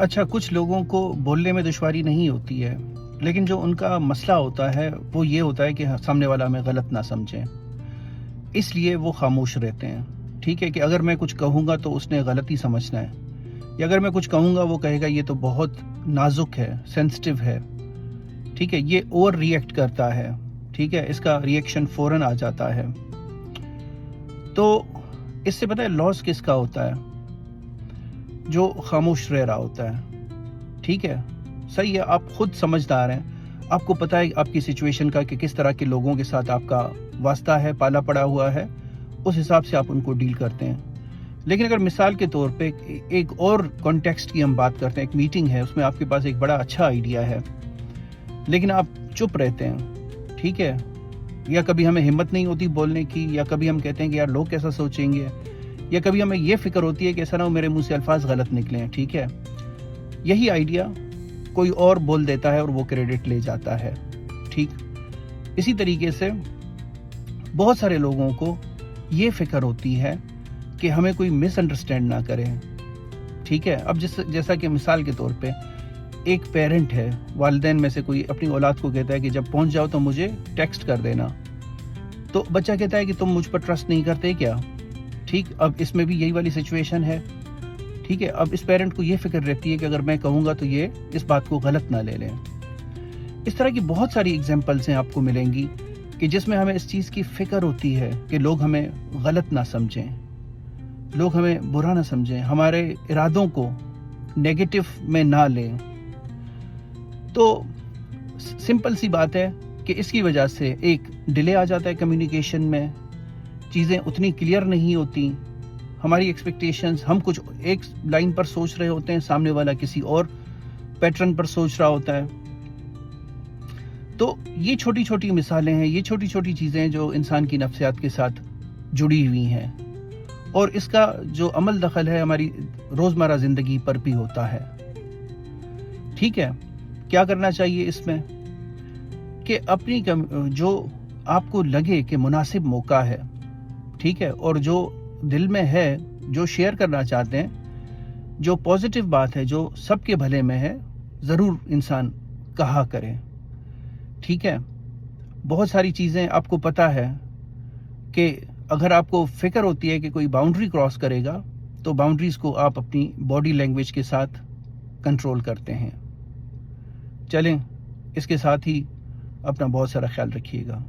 اچھا، کچھ لوگوں کو بولنے میں دشواری نہیں ہوتی ہے، لیکن جو ان کا مسئلہ ہوتا ہے وہ یہ ہوتا ہے کہ سامنے والا ہمیں غلط نہ سمجھیں، اس لیے وہ خاموش رہتے ہیں۔ ٹھیک ہے کہ اگر میں کچھ کہوں گا تو اس نے غلط ہی سمجھنا ہے، یا اگر میں کچھ کہوں گا وہ کہے گا یہ تو بہت نازک ہے، سینسٹیو ہے۔ ٹھیک ہے، یہ اوور ری ایکٹ کرتا ہے۔ ٹھیک ہے، اس کا ری ایکشن فوراً آ جاتا ہے۔ تو اس سے پتہ ہے لاس کس کا ہوتا ہے؟ جو خاموش رہ رہا ہوتا ہے۔ ٹھیک ہے، صحیح ہے، آپ خود سمجھدار ہیں، آپ کو پتہ ہے آپ کی سچویشن کا کہ کس طرح کے لوگوں کے ساتھ آپ کا واسطہ ہے، پالا پڑا ہوا ہے، اس حساب سے آپ ان کو ڈیل کرتے ہیں۔ لیکن اگر مثال کے طور پہ ایک اور کانٹیکسٹ کی ہم بات کرتے ہیں، ایک میٹنگ ہے، اس میں آپ کے پاس ایک بڑا اچھا آئیڈیا ہے، لیکن آپ چپ رہتے ہیں۔ ٹھیک ہے، یا کبھی ہمیں ہمت نہیں ہوتی بولنے کی، یا کبھی ہم کہتے ہیں کہ یار لوگ کیسا سوچیں گے، یا کبھی ہمیں یہ فکر ہوتی ہے کہ ایسا نہ ہو میرے منہ سے الفاظ غلط نکلے ہیں۔ ٹھیک ہے، یہی آئیڈیا کوئی اور بول دیتا ہے اور وہ کریڈٹ لے جاتا ہے۔ ٹھیک، اسی طریقے سے بہت سارے لوگوں کو یہ فکر ہوتی ہے کہ ہمیں کوئی مس انڈرسٹینڈ نہ کرے۔ ٹھیک ہے، اب جیسا کہ مثال کے طور پہ ایک پیرنٹ ہے، والدین میں سے کوئی اپنی اولاد کو کہتا ہے کہ جب پہنچ جاؤ تو مجھے ٹیکسٹ کر دینا، تو بچہ کہتا ہے کہ تم مجھ پر ٹرسٹ نہیں کرتے کیا؟ ٹھیک، اب اس میں بھی یہی والی سچویشن ہے۔ ٹھیک ہے، اب اس پیرنٹ کو یہ فکر رہتی ہے کہ اگر میں کہوں گا تو یہ اس بات کو غلط نہ لے لیں۔ اس طرح کی بہت ساری ایگزامپلس ہیں آپ کو ملیں گی کہ جس میں ہمیں اس چیز کی فکر ہوتی ہے کہ لوگ ہمیں غلط نہ سمجھیں، لوگ ہمیں برا نہ سمجھیں، ہمارے ارادوں کو نیگیٹو میں نہ لیں۔ تو سمپل سی بات ہے کہ اس کی وجہ سے ایک ڈیلے آ جاتا ہے کمیونیکیشن میں، چیزیں اتنی کلیئر نہیں ہوتی، ہماری ایکسپیکٹیشنز، ہم کچھ ایک لائن پر سوچ رہے ہوتے ہیں، سامنے والا کسی اور پیٹرن پر سوچ رہا ہوتا ہے۔ تو یہ چھوٹی چھوٹی مثالیں ہیں، یہ چھوٹی چھوٹی چیزیں جو انسان کی نفسیات کے ساتھ جڑی ہوئی ہیں، اور اس کا جو عمل دخل ہے ہماری روزمرہ زندگی پر بھی ہوتا ہے۔ ٹھیک ہے، کیا کرنا چاہیے اس میں کہ اپنی جو آپ کو لگے کہ مناسب موقع ہے، ٹھیک ہے، اور جو دل میں ہے، جو شیئر کرنا چاہتے ہیں، جو پازیٹیو بات ہے، جو سب کے بھلے میں ہے، ضرور انسان کہا کرے۔ ٹھیک ہے، بہت ساری چیزیں آپ کو پتہ ہے کہ اگر آپ کو فکر ہوتی ہے کہ کوئی باؤنڈری کراس کرے گا تو باؤنڈریز کو آپ اپنی باڈی لینگویج کے ساتھ کنٹرول کرتے ہیں۔ چلیں، اس کے ساتھ ہی اپنا بہت سارا خیال رکھیے گا۔